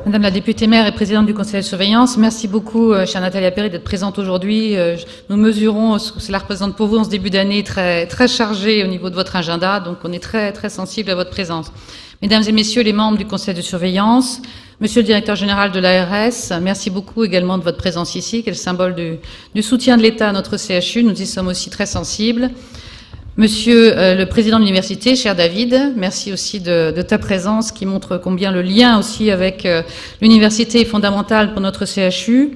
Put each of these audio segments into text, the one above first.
Madame la députée maire et présidente du conseil de surveillance, merci beaucoup, chère Nathalie Appéré, d'être présente aujourd'hui. Nous mesurons ce que cela représente pour vous en ce début d'année très chargé au niveau de votre agenda, donc on est très sensible à votre présence. Mesdames et messieurs les membres du conseil de surveillance, monsieur le directeur général de l'ARS, merci beaucoup également de votre présence ici, qui est le symbole du soutien de l'État à notre CHU. Nous y sommes aussi très sensibles. Monsieur le président de l'université, cher David, merci aussi de ta présence qui montre combien le lien aussi avec l'université est fondamental pour notre CHU.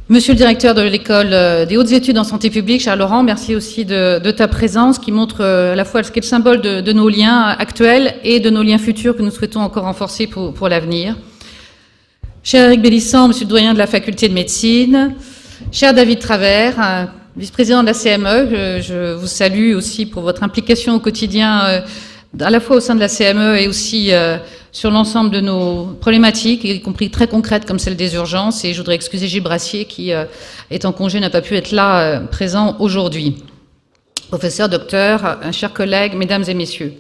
Monsieur le directeur de l'école des hautes études en santé publique, cher Laurent, merci aussi de ta présence qui montre à la fois ce qu'est le symbole de nos liens actuels et de nos liens futurs que nous souhaitons encore renforcer pour l'avenir. Cher Eric Bélissant, monsieur le doyen de la faculté de médecine, cher David Travers, vice-président de la CME, je vous salue aussi pour votre implication au quotidien, à la fois au sein de la CME et aussi sur l'ensemble de nos problématiques, y compris très concrètes comme celle des urgences. Et je voudrais excuser Gilles Brassier qui est en congé, n'a pas pu être là présent aujourd'hui. Professeur, docteur, chers collègues, mesdames et messieurs,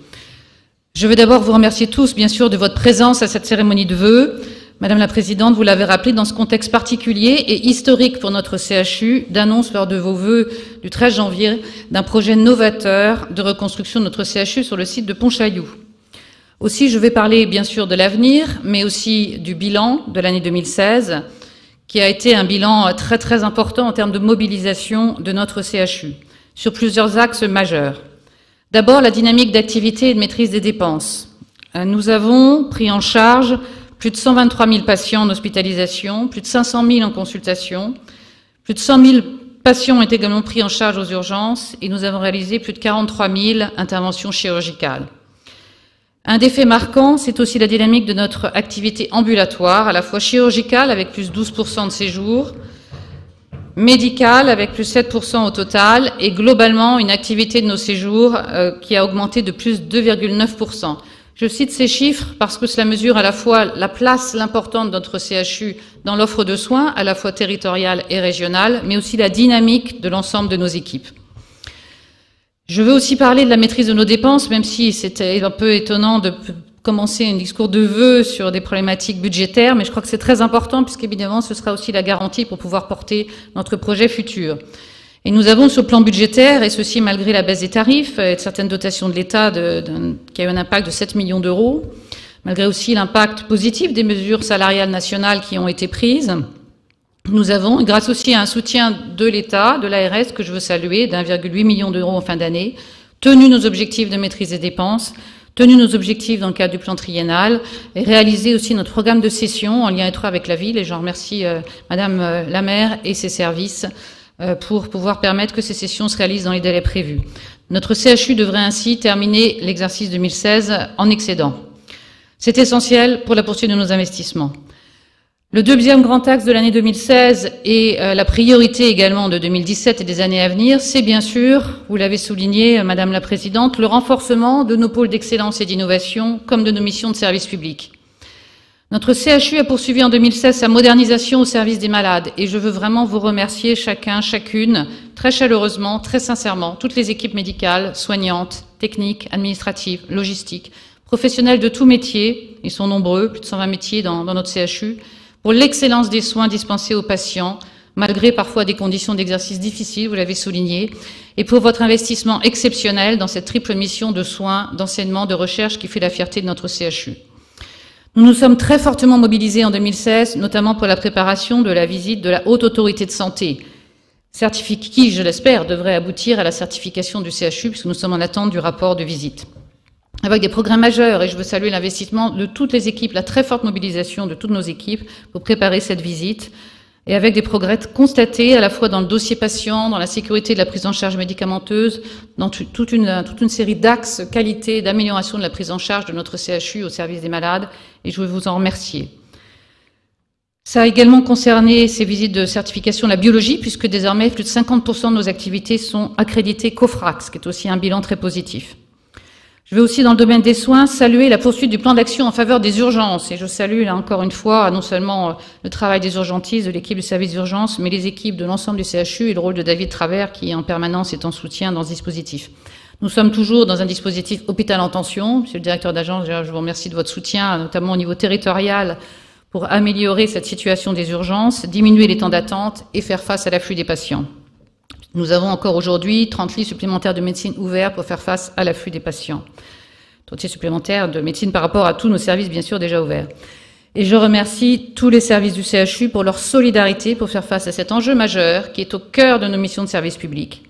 je veux d'abord vous remercier tous, bien sûr, de votre présence à cette cérémonie de vœux. Madame la Présidente, vous l'avez rappelé, dans ce contexte particulier et historique pour notre CHU, d'annonce lors de vos vœux du 13 janvier d'un projet novateur de reconstruction de notre CHU sur le site de Pontchaillou. Aussi, je vais parler bien sûr de l'avenir, mais aussi du bilan de l'année 2016, qui a été un bilan très important en termes de mobilisation de notre CHU, sur plusieurs axes majeurs. D'abord, la dynamique d'activité et de maîtrise des dépenses. Nous avons pris en charge plus de 123 000 patients en hospitalisation, plus de 500 000 en consultation, plus de 100 000 patients ont été également pris en charge aux urgences et nous avons réalisé plus de 43 000 interventions chirurgicales. Un des faits marquants, c'est aussi la dynamique de notre activité ambulatoire, à la fois chirurgicale avec plus de 12% de séjours, médicale avec plus de 7% au total et globalement une activité de nos séjours qui a augmenté de plus de 2,9%. Je cite ces chiffres parce que cela mesure à la fois la place, l'importance de notre CHU dans l'offre de soins, à la fois territoriale et régionale, mais aussi la dynamique de l'ensemble de nos équipes. Je veux aussi parler de la maîtrise de nos dépenses, même si c'était un peu étonnant de commencer un discours de vœux sur des problématiques budgétaires, mais je crois que c'est très important puisqu'évidemment ce sera aussi la garantie pour pouvoir porter notre projet futur. Et nous avons sur le plan budgétaire, et ceci malgré la baisse des tarifs et de certaines dotations de l'État qui a eu un impact de 7 millions d'euros, malgré aussi l'impact positif des mesures salariales nationales qui ont été prises, nous avons, grâce aussi à un soutien de l'État, de l'ARS que je veux saluer, d'1,8 million d'euros en fin d'année, tenu nos objectifs de maîtrise des dépenses, tenu nos objectifs dans le cadre du plan triennal et réalisé aussi notre programme de cession en lien étroit avec la ville. Et j'en remercie Madame la maire et ses services pour pouvoir permettre que ces sessions se réalisent dans les délais prévus. Notre CHU devrait ainsi terminer l'exercice 2016 en excédent. C'est essentiel pour la poursuite de nos investissements. Le deuxième grand axe de l'année 2016 et la priorité également de 2017 et des années à venir, c'est bien sûr, vous l'avez souligné, Madame la Présidente, le renforcement de nos pôles d'excellence et d'innovation comme de nos missions de service public. Notre CHU a poursuivi en 2016 sa modernisation au service des malades et je veux vraiment vous remercier chacun, chacune, très chaleureusement, très sincèrement, toutes les équipes médicales, soignantes, techniques, administratives, logistiques, professionnels de tous métiers, ils sont nombreux, plus de 120 métiers dans notre CHU, pour l'excellence des soins dispensés aux patients, malgré parfois des conditions d'exercice difficiles, vous l'avez souligné, et pour votre investissement exceptionnel dans cette triple mission de soins, d'enseignement, de recherche qui fait la fierté de notre CHU. Nous nous sommes très fortement mobilisés en 2016, notamment pour la préparation de la visite de la Haute Autorité de Santé, qui, je l'espère, devrait aboutir à la certification du CHU, puisque nous sommes en attente du rapport de visite. Avec des progrès majeurs, et je veux saluer l'investissement de toutes les équipes, la très forte mobilisation de toutes nos équipes pour préparer cette visite, et avec des progrès constatés à la fois dans le dossier patient, dans la sécurité de la prise en charge médicamenteuse, dans toute une série d'axes qualité, d'amélioration de la prise en charge de notre CHU au service des malades, et je veux vous en remercier. Ça a également concerné ces visites de certification de la biologie, puisque désormais plus de 50% de nos activités sont accréditées COFRAC, ce qui est aussi un bilan très positif. Je vais aussi, dans le domaine des soins, saluer la poursuite du plan d'action en faveur des urgences. Et je salue, là, encore une fois, non seulement le travail des urgentistes, de l'équipe du service d'urgence, mais les équipes de l'ensemble du CHU et le rôle de David Travers, qui, en permanence, est en soutien dans ce dispositif. Nous sommes toujours dans un dispositif hôpital en tension. Monsieur le directeur d'agence, je vous remercie de votre soutien, notamment au niveau territorial, pour améliorer cette situation des urgences, diminuer les temps d'attente et faire face à l'afflux des patients. Nous avons encore aujourd'hui 30 lits supplémentaires de médecine ouverts pour faire face à l'afflux des patients. 30 lits supplémentaires de médecine par rapport à tous nos services, bien sûr, déjà ouverts. Et je remercie tous les services du CHU pour leur solidarité pour faire face à cet enjeu majeur qui est au cœur de nos missions de service public.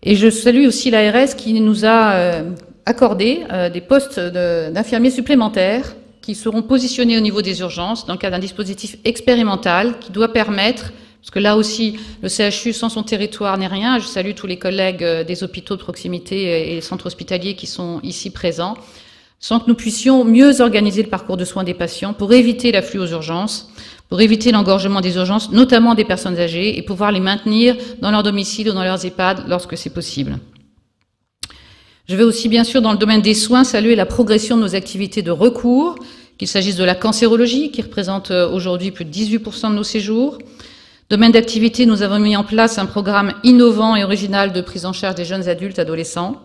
Et je salue aussi l'ARS qui nous a accordé des postes d'infirmiers supplémentaires qui seront positionnés au niveau des urgences dans le cadre d'un dispositif expérimental qui doit permettre, parce que là aussi, le CHU sans son territoire n'est rien. Je salue tous les collègues des hôpitaux de proximité et les centres hospitaliers qui sont ici présents, sans que nous puissions mieux organiser le parcours de soins des patients pour éviter l'afflux aux urgences, pour éviter l'engorgement des urgences, notamment des personnes âgées, et pouvoir les maintenir dans leur domicile ou dans leurs EHPAD lorsque c'est possible. Je vais aussi, bien sûr, dans le domaine des soins, saluer la progression de nos activités de recours, qu'il s'agisse de la cancérologie, qui représente aujourd'hui plus de 18% de nos séjours. Domaine d'activité, nous avons mis en place un programme innovant et original de prise en charge des jeunes adultes adolescents.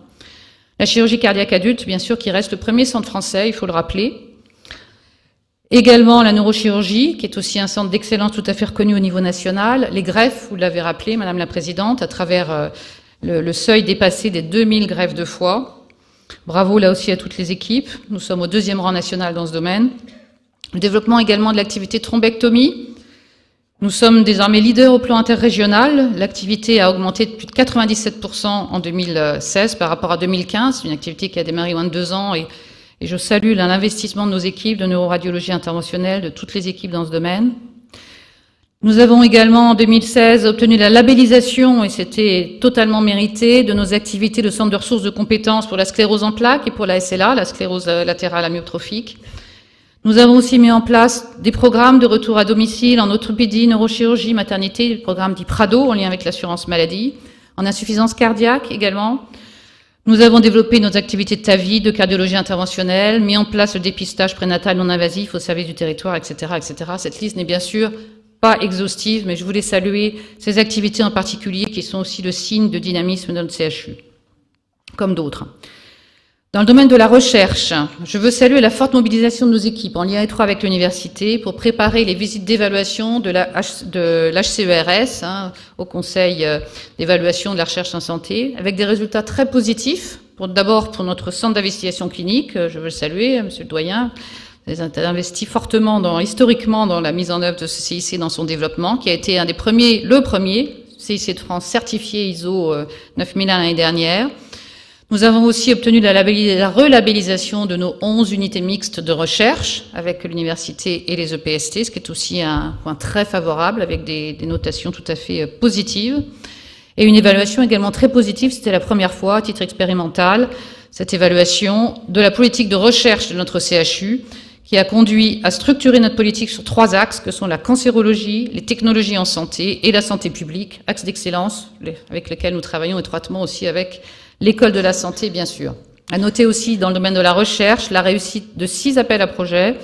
La chirurgie cardiaque adulte, bien sûr, qui reste le premier centre français, il faut le rappeler. Également la neurochirurgie, qui est aussi un centre d'excellence tout à fait reconnu au niveau national. Les greffes, vous l'avez rappelé, Madame la Présidente, à travers le seuil dépassé des 2000 greffes de foie. Bravo là aussi à toutes les équipes. Nous sommes au 2e rang national dans ce domaine. Le développement également de l'activité thrombectomie. Nous sommes désormais leaders au plan interrégional. L'activité a augmenté de plus de 97% en 2016 par rapport à 2015. C'est une activité qui a démarré moins de 2 ans et je salue l'investissement de nos équipes de neuroradiologie interventionnelle, de toutes les équipes dans ce domaine. Nous avons également en 2016 obtenu la labellisation, et c'était totalement mérité, de nos activités de centre de ressources de compétences pour la sclérose en plaques et pour la SLA, la sclérose latérale amyotrophique. Nous avons aussi mis en place des programmes de retour à domicile en orthopédie, neurochirurgie, maternité, le programme dit Prado en lien avec l'assurance maladie, en insuffisance cardiaque également. Nous avons développé nos activités de TAVI, de cardiologie interventionnelle, mis en place le dépistage prénatal non invasif au service du territoire, etc., etc. Cette liste n'est bien sûr pas exhaustive, mais je voulais saluer ces activités en particulier qui sont aussi le signe de dynamisme de notre CHU, comme d'autres. Dans le domaine de la recherche, je veux saluer la forte mobilisation de nos équipes en lien étroit avec l'université pour préparer les visites d'évaluation de l'HCERS, au Conseil d'évaluation de la recherche en santé, avec des résultats très positifs. D'abord pour notre centre d'investigation clinique, je veux le saluer, Monsieur le doyen, vous avez investi fortement historiquement dans la mise en œuvre de ce CIC dans son développement, qui a été le premier CIC de France certifié ISO 9001 l'année dernière. Nous avons aussi obtenu la relabellisation de nos 11 unités mixtes de recherche avec l'université et les EPST, ce qui est aussi un point très favorable avec des notations tout à fait positives. Et une évaluation également très positive, c'était la première fois, à titre expérimental, cette évaluation de la politique de recherche de notre CHU, qui a conduit à structurer notre politique sur 3 axes, que sont la cancérologie, les technologies en santé et la santé publique, axes d'excellence avec lesquels nous travaillons étroitement aussi avec l'école de la santé, bien sûr. À noter aussi, dans le domaine de la recherche, la réussite de 6 appels à projets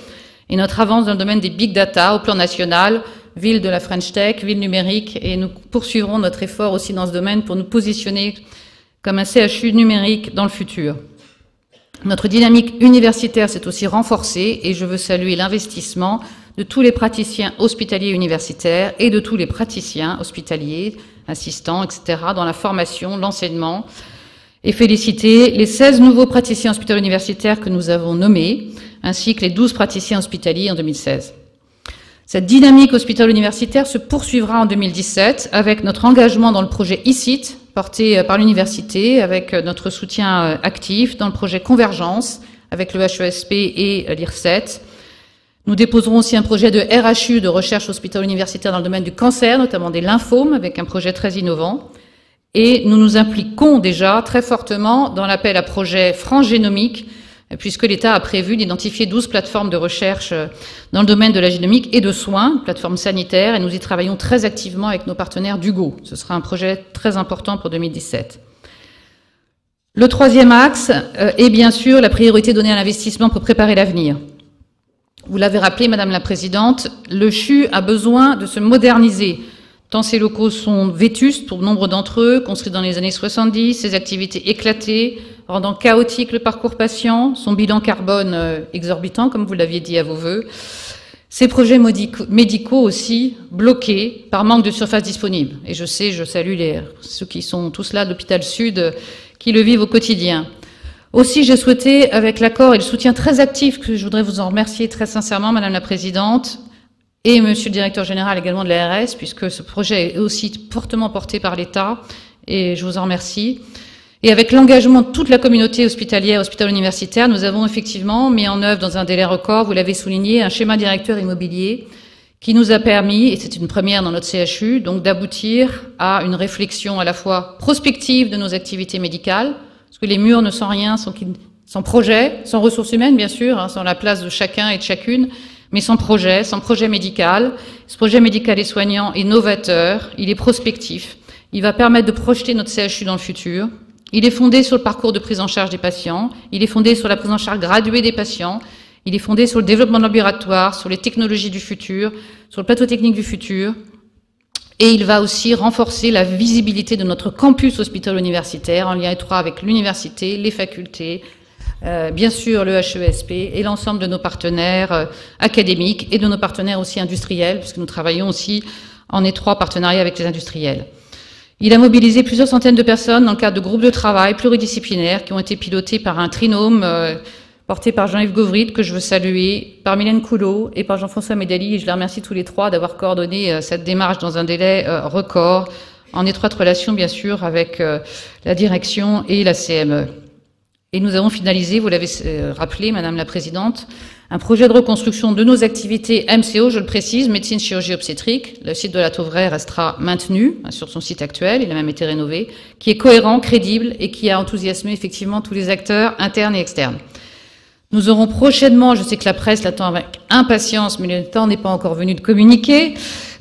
et notre avance dans le domaine des big data au plan national, ville de la French Tech, ville numérique, et nous poursuivrons notre effort aussi dans ce domaine pour nous positionner comme un CHU numérique dans le futur. Notre dynamique universitaire s'est aussi renforcée et je veux saluer l'investissement de tous les praticiens hospitaliers universitaires et de tous les praticiens hospitaliers, assistants, etc., dans la formation, l'enseignement, et féliciter les 16 nouveaux praticiens hospitaliers universitaires que nous avons nommés, ainsi que les 12 praticiens hospitaliers en 2016. Cette dynamique hospitalo-universitaire se poursuivra en 2017 avec notre engagement dans le projet ICIT, porté par l'université, avec notre soutien actif dans le projet Convergence, avec le HESP et l'IRSET. Nous déposerons aussi un projet de RHU, de recherche hospitalo-universitaire dans le domaine du cancer, notamment des lymphomes, avec un projet très innovant. Et nous nous impliquons déjà très fortement dans l'appel à projet France Génomique, puisque l'État a prévu d'identifier 12 plateformes de recherche dans le domaine de la génomique et de soins, plateformes sanitaires, et nous y travaillons très activement avec nos partenaires d'Hugo. Ce sera un projet très important pour 2017. Le 3e axe est bien sûr la priorité donnée à l'investissement pour préparer l'avenir. Vous l'avez rappelé, Madame la Présidente, le CHU a besoin de se moderniser, tant ses locaux sont vétustes pour nombre d'entre eux, construits dans les années 70, ses activités éclatées, rendant chaotique le parcours patient, son bilan carbone exorbitant, comme vous l'aviez dit à vos vœux, Ces projets médicaux aussi bloqués par manque de surface disponible. Et je salue ceux qui sont tous là de l'hôpital Sud, qui le vivent au quotidien. Aussi, j'ai souhaité, avec l'accord et le soutien très actif, que je voudrais vous en remercier très sincèrement, Madame la Présidente, et Monsieur le Directeur Général également de l'ARS, puisque ce projet est aussi fortement porté par l'État, et je vous en remercie. Et avec l'engagement de toute la communauté hospitalière, hospitalo-universitaire, nous avons effectivement mis en œuvre dans un délai record, vous l'avez souligné, un schéma directeur immobilier qui nous a permis, et c'est une première dans notre CHU, donc d'aboutir à une réflexion à la fois prospective de nos activités médicales, parce que les murs ne sont rien, sans projet, sans ressources humaines bien sûr, hein, sans la place de chacun et de chacune, mais sans projet médical. Ce projet médical et soignant est novateur, il est prospectif, il va permettre de projeter notre CHU dans le futur. Il est fondé sur le parcours de prise en charge des patients, il est fondé sur la prise en charge graduée des patients, il est fondé sur le développement de laboratoire, sur les technologies du futur, sur le plateau technique du futur, et il va aussi renforcer la visibilité de notre campus hospitalo-universitaire en lien étroit avec l'université, les facultés, bien sûr le HESP et l'ensemble de nos partenaires académiques et de nos partenaires aussi industriels, puisque nous travaillons aussi en étroit partenariat avec les industriels. Il a mobilisé plusieurs centaines de personnes dans le cadre de groupes de travail pluridisciplinaires qui ont été pilotés par un trinôme porté par Jean-Yves Gauvrit, que je veux saluer, par Mylène Coulot et par Jean-François Médali. Et je les remercie tous les trois d'avoir coordonné cette démarche dans un délai record, en étroite relation bien sûr avec la direction et la CME. Et nous avons finalisé, vous l'avez rappelé, Madame la Présidente, un projet de reconstruction de nos activités MCO, je le précise, médecine, chirurgie, obstétrique. Le site de la Tauvraie restera maintenu sur son site actuel, il a même été rénové, qui est cohérent, crédible et qui a enthousiasmé effectivement tous les acteurs internes et externes. Nous aurons prochainement, je sais que la presse l'attend avec impatience, mais le temps n'est pas encore venu de communiquer,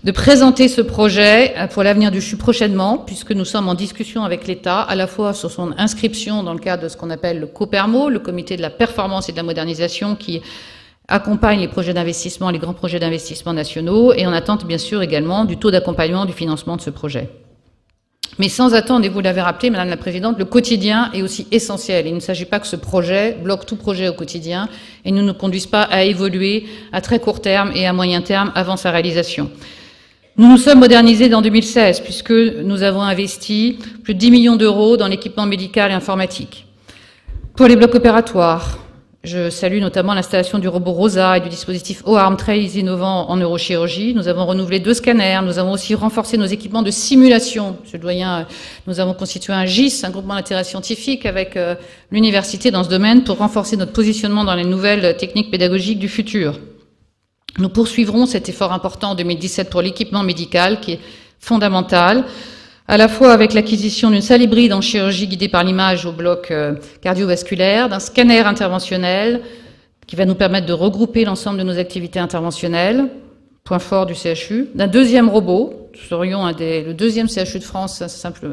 de présenter ce projet pour l'avenir du CHU prochainement, puisque nous sommes en discussion avec l'État, à la fois sur son inscription dans le cadre de ce qu'on appelle le COPERMO, le Comité de la performance et de la modernisation, qui accompagne les projets d'investissement, les grands projets d'investissement nationaux, et en attente bien sûr également du taux d'accompagnement du financement de ce projet. Mais sans attendre, et vous l'avez rappelé, Madame la Présidente, le quotidien est aussi essentiel. Il ne s'agit pas que ce projet bloque tout projet au quotidien et ne nous conduise pas à évoluer à très court terme et à moyen terme avant sa réalisation. Nous nous sommes modernisés en 2016 puisque nous avons investi plus de 10 millions d'euros dans l'équipement médical et informatique. Pour les blocs opératoires, je salue notamment l'installation du robot ROSA et du dispositif O-Arm très innovant en neurochirurgie. Nous avons renouvelé 2 scanners. Nous avons aussi renforcé nos équipements de simulation. Monsieur le doyen, nous avons constitué un GIS, un groupement d'intérêt scientifique avec l'université dans ce domaine pour renforcer notre positionnement dans les nouvelles techniques pédagogiques du futur. Nous poursuivrons cet effort important en 2017 pour l'équipement médical qui est fondamental, à la fois avec l'acquisition d'une salle hybride en chirurgie guidée par l'image au bloc cardiovasculaire, d'un scanner interventionnel qui va nous permettre de regrouper l'ensemble de nos activités interventionnelles, point fort du CHU, d'un deuxième robot. Nous serions le deuxième CHU de France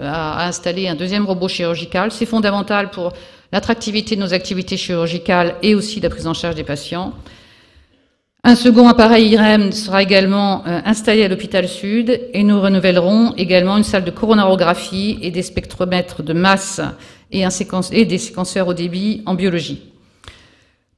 à installer un deuxième robot chirurgical. C'est fondamental pour l'attractivité de nos activités chirurgicales et aussi la prise en charge des patients. Un second appareil IREM sera également installé à l'hôpital Sud et nous renouvellerons également une salle de coronarographie et des spectromètres de masse et des séquenceurs haut débit en biologie.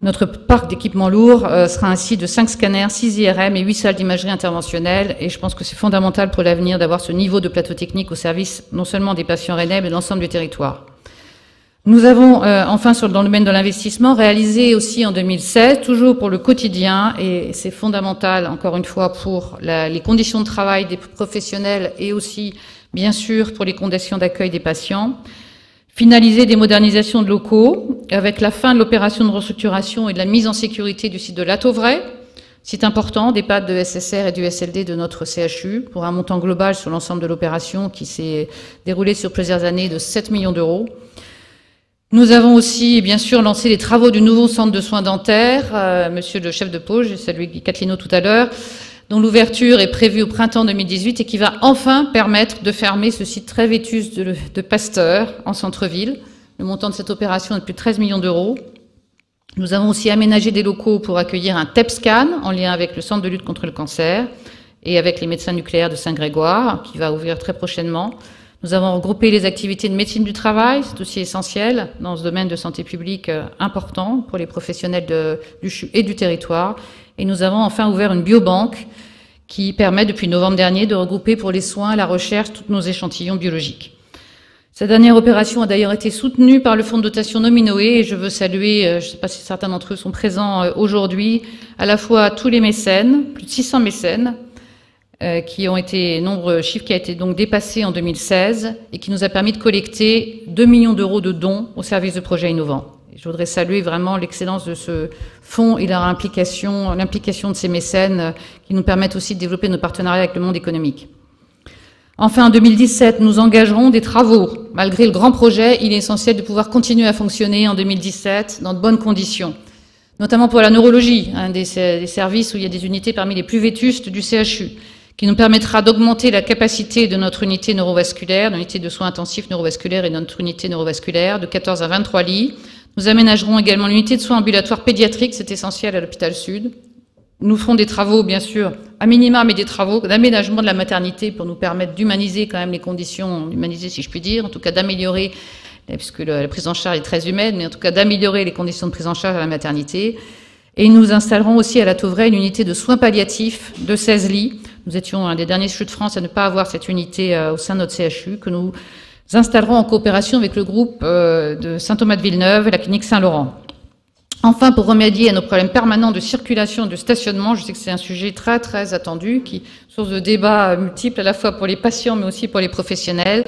Notre parc d'équipements lourds sera ainsi de 5 scanners, 6 IRM et 8 salles d'imagerie interventionnelle et je pense que c'est fondamental pour l'avenir d'avoir ce niveau de plateau technique au service non seulement des patients rennais mais de l'ensemble du territoire. Nous avons enfin dans le domaine de l'investissement réalisé aussi en 2016, toujours pour le quotidien, et c'est fondamental encore une fois pour les conditions de travail des professionnels et aussi bien sûr pour les conditions d'accueil des patients, finaliser des modernisations de locaux avec la fin de l'opération de restructuration et de la mise en sécurité du site de la Tauvraie, site important des PAD de SSR et du SLD de notre CHU pour un montant global sur l'ensemble de l'opération qui s'est déroulé sur plusieurs années de 7 millions d'euros. Nous avons aussi, bien sûr, lancé les travaux du nouveau centre de soins dentaires. Monsieur le chef de pôle, j'ai salué Guy Catlino tout à l'heure, dont l'ouverture est prévue au printemps 2018 et qui va enfin permettre de fermer ce site très vétuste de Pasteur en centre-ville. Le montant de cette opération est de plus de 13 millions d'euros. Nous avons aussi aménagé des locaux pour accueillir un TEP-scan en lien avec le centre de lutte contre le cancer et avec les médecins nucléaires de Saint-Grégoire, qui va ouvrir très prochainement. Nous avons regroupé les activités de médecine du travail, c'est aussi essentiel dans ce domaine de santé publique important pour les professionnels du CHU et du territoire. Et nous avons enfin ouvert une biobanque qui permet depuis novembre dernier de regrouper pour les soins, la recherche, tous nos échantillons biologiques. Cette dernière opération a d'ailleurs été soutenue par le fonds de dotation Nominoé et je veux saluer, je ne sais pas si certains d'entre eux sont présents aujourd'hui, à la fois tous les mécènes, plus de 600 mécènes, qui ont été, chiffre qui a été donc dépassé en 2016 et qui nous a permis de collecter 2 millions d'euros de dons au service de projets innovants. Et je voudrais saluer vraiment l'excellence de ce fonds et leur implication, l'implication de ces mécènes qui nous permettent aussi de développer nos partenariats avec le monde économique. Enfin, en 2017, nous engagerons des travaux. Malgré le grand projet, il est essentiel de pouvoir continuer à fonctionner en 2017 dans de bonnes conditions, notamment pour la neurologie, un des services où il y a des unités parmi les plus vétustes du CHU, qui nous permettra d'augmenter la capacité de notre unité neurovasculaire, l'unité de soins intensifs neurovasculaires et notre unité neurovasculaire, de 14 à 23 lits. Nous aménagerons également l'unité de soins ambulatoires pédiatriques, c'est essentiel à l'hôpital Sud. Nous ferons des travaux, bien sûr, à minima, mais des travaux d'aménagement de la maternité pour nous permettre d'humaniser quand même les conditions, d'humaniser si je puis dire, en tout cas d'améliorer, puisque la prise en charge est très humaine, mais en tout cas d'améliorer les conditions de prise en charge à la maternité. Et nous installerons aussi à la Tauvraie une unité de soins palliatifs de 16 lits. Nous étions un des derniers CHU de France à ne pas avoir cette unité au sein de notre CHU, que nous installerons en coopération avec le groupe de Saint-Thomas-de-Villeneuve et la clinique Saint-Laurent. Enfin, pour remédier à nos problèmes permanents de circulation et de stationnement, je sais que c'est un sujet très très attendu, qui est source de débats multiples à la fois pour les patients mais aussi pour les professionnels.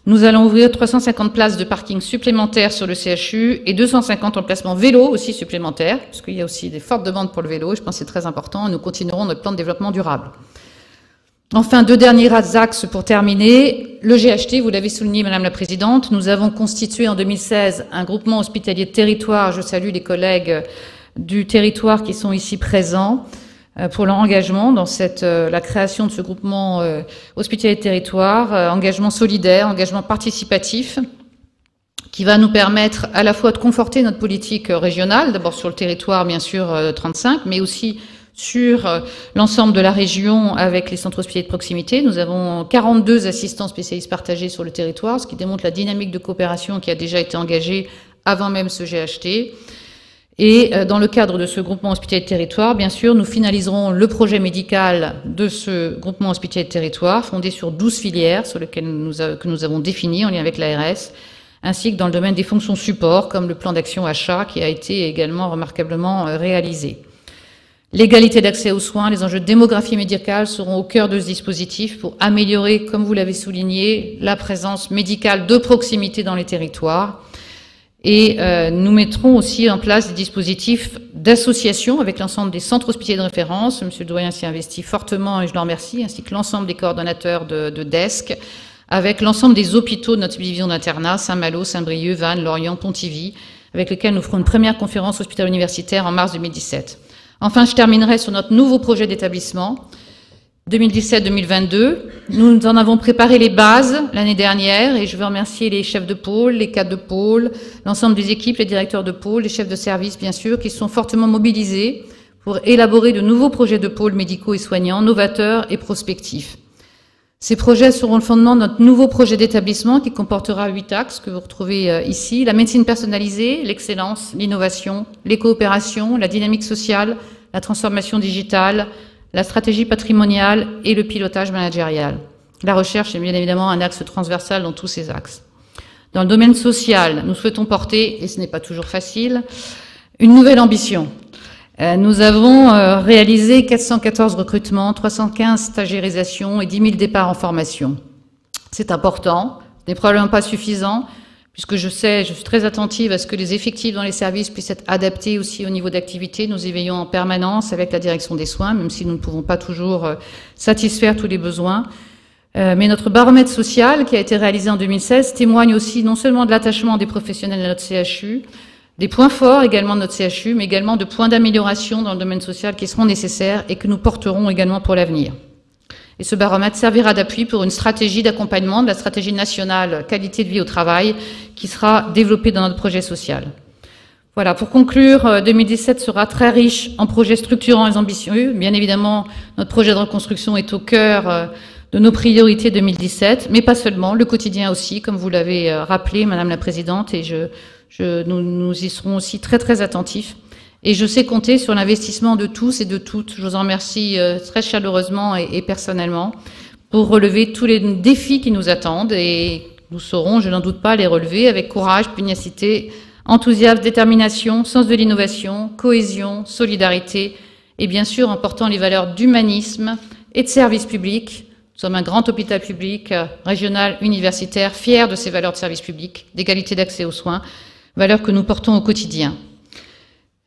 Nous allons ouvrir 350 places de parking supplémentaires sur le CHU et 250 emplacements vélo aussi supplémentaires, parce qu'il y a aussi des fortes demandes pour le vélo, et je pense que c'est très important, et nous continuerons notre plan de développement durable. Enfin, 2 derniers axes pour terminer. Le GHT, vous l'avez souligné, Madame la Présidente, nous avons constitué en 2016 un groupement hospitalier de territoire. Je salue les collègues du territoire qui sont ici présents pour leur engagement dans la création de ce groupement hospitalier de territoire, engagement solidaire, engagement participatif, qui va nous permettre à la fois de conforter notre politique régionale, d'abord sur le territoire, bien sûr, 35, mais aussi sur l'ensemble de la région avec les centres hospitaliers de proximité. Nous avons 42 assistants spécialistes partagés sur le territoire, ce qui démontre la dynamique de coopération qui a déjà été engagée avant même ce GHT. Et dans le cadre de ce groupement hospitalier de territoire, bien sûr, nous finaliserons le projet médical de ce groupement hospitalier de territoire, fondé sur 12 filières sur lesquelles que nous avons définies en lien avec l'ARS, ainsi que dans le domaine des fonctions support, comme le plan d'action achat qui a été également remarquablement réalisé. L'égalité d'accès aux soins, les enjeux de démographie médicale seront au cœur de ce dispositif pour améliorer, comme vous l'avez souligné, la présence médicale de proximité dans les territoires. Et nous mettrons aussi en place des dispositifs d'association avec l'ensemble des centres hospitaliers de référence. Monsieur le doyen s'y investit fortement et je le remercie, ainsi que l'ensemble des coordonnateurs de DESC, avec l'ensemble des hôpitaux de notre division d'internat, Saint-Malo, Saint-Brieuc, Vannes, Lorient, Pontivy, avec lesquels nous ferons une première conférence hospitalo-universitaire en mars 2017. Enfin, je terminerai sur notre nouveau projet d'établissement 2017-2022. Nous en avons préparé les bases l'année dernière et je veux remercier les chefs de pôle, les cadres de pôle, l'ensemble des équipes, les directeurs de pôle, les chefs de service, bien sûr, qui sont fortement mobilisés pour élaborer de nouveaux projets de pôles médicaux et soignants, novateurs et prospectifs. Ces projets seront le fondement de notre nouveau projet d'établissement qui comportera 8 axes que vous retrouvez ici. La médecine personnalisée, l'excellence, l'innovation, les coopérations, la dynamique sociale, la transformation digitale, la stratégie patrimoniale et le pilotage managérial. La recherche est bien évidemment un axe transversal dans tous ces axes. Dans le domaine social, nous souhaitons porter, et ce n'est pas toujours facile, une nouvelle ambition. Nous avons réalisé 414 recrutements, 315 stagiairisations et 10 000 départs en formation. C'est important, ce n'est probablement pas suffisant, puisque je suis très attentive à ce que les effectifs dans les services puissent être adaptés aussi au niveau d'activité. Nous y veillons en permanence avec la direction des soins, même si nous ne pouvons pas toujours satisfaire tous les besoins. Mais notre baromètre social, qui a été réalisé en 2016, témoigne aussi non seulement de l'attachement des professionnels à notre CHU, des points forts également de notre CHU, mais également de points d'amélioration dans le domaine social qui seront nécessaires et que nous porterons également pour l'avenir. Et ce baromètre servira d'appui pour une stratégie d'accompagnement de la stratégie nationale qualité de vie au travail qui sera développée dans notre projet social. Voilà, pour conclure, 2017 sera très riche en projets structurants et ambitieux. Bien évidemment, notre projet de reconstruction est au cœur de nos priorités 2017, mais pas seulement, le quotidien aussi, comme vous l'avez rappelé, Madame la Présidente, et nous y serons aussi très très attentifs. Et je sais compter sur l'investissement de tous et de toutes. Je vous en remercie très chaleureusement et personnellement pour relever tous les défis qui nous attendent, et nous saurons, je n'en doute pas, les relever avec courage, pugnacité, enthousiasme, détermination, sens de l'innovation, cohésion, solidarité, et bien sûr en portant les valeurs d'humanisme et de service public. Nous sommes un grand hôpital public, régional, universitaire, fier de ces valeurs de service public, d'égalité d'accès aux soins, valeurs que nous portons au quotidien.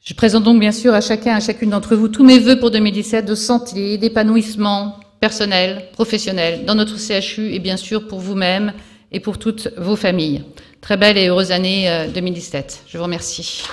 Je présente donc bien sûr à chacun, à chacune d'entre vous, tous mes vœux pour 2017 de santé, d'épanouissement personnel, professionnel, dans notre CHU et bien sûr pour vous-même et pour toutes vos familles. Très belle et heureuse année 2017. Je vous remercie.